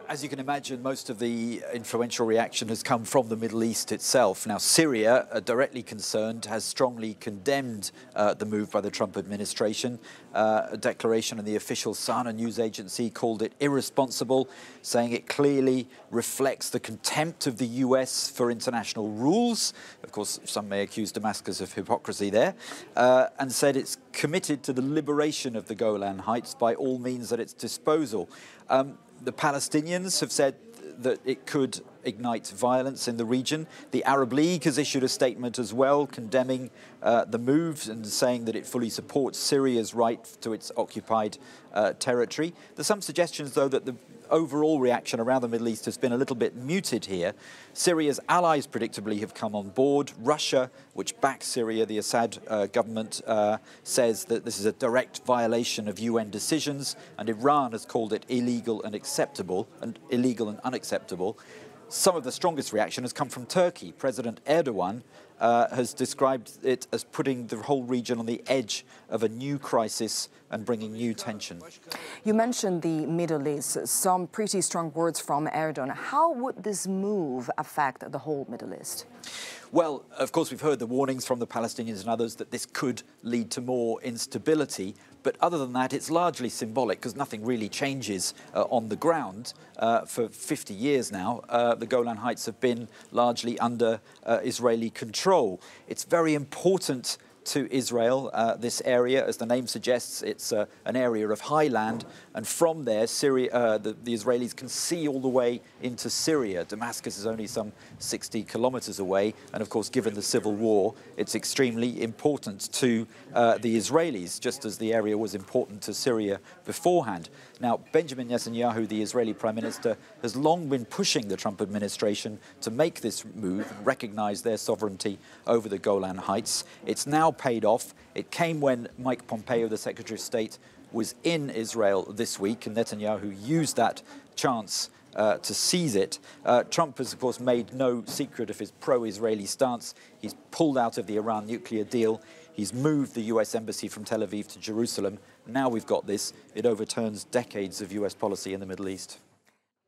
As you can imagine, most of the influential reaction has come from the Middle East itself. Now, Syria, directly concerned, has strongly condemned the move by the Trump administration. A declaration in the official Sana news agency called it irresponsible, saying it clearly reflects the contempt of the US for international rules. Of course, some may accuse Damascus of hypocrisy there, and said it's committed to the liberation of the Golan Heights by all means at its disposal. The Palestinians have said that it could ignite violence in the region. The Arab League has issued a statement as well, condemning the move and saying that it fully supports Syria's right to its occupied territory. There's some suggestions, though, that the overall reaction around the Middle East has been a little bit muted here. Syria's allies predictably have come on board. Russia, which backs Syria, the Assad government, says that this is a direct violation of UN decisions, and Iran has called it illegal and unacceptable. Some of the strongest reaction has come from Turkey. President Erdogan has described it as putting the whole region on the edge of a new crisis and bringing new tension. You mentioned the Middle East, some pretty strong words from Erdogan. How would this move affect the whole Middle East? Well, of course, we've heard the warnings from the Palestinians and others that this could lead to more instability. But other than that, it's largely symbolic because nothing really changes on the ground. For 50 years now, the Golan Heights have been largely under Israeli control. It's very important to Israel, this area. As the name suggests, it's an area of high land, and from there, Syria, the Israelis can see all the way into Syria. Damascus is only some 60 kilometers away, and of course, given the civil war, it's extremely important to the Israelis, just as the area was important to Syria beforehand. Now, Benjamin Netanyahu, the Israeli Prime Minister, has long been pushing the Trump administration to make this move and recognize their sovereignty over the Golan Heights. It's now paid off. It came when Mike Pompeo, the Secretary of State, was in Israel this week, and Netanyahu used that chance to seize it. Trump has, of course, made no secret of his pro-Israeli stance. He's pulled out of the Iran nuclear deal. He's moved the US embassy from Tel Aviv to Jerusalem. Now we've got this. It overturns decades of US policy in the Middle East.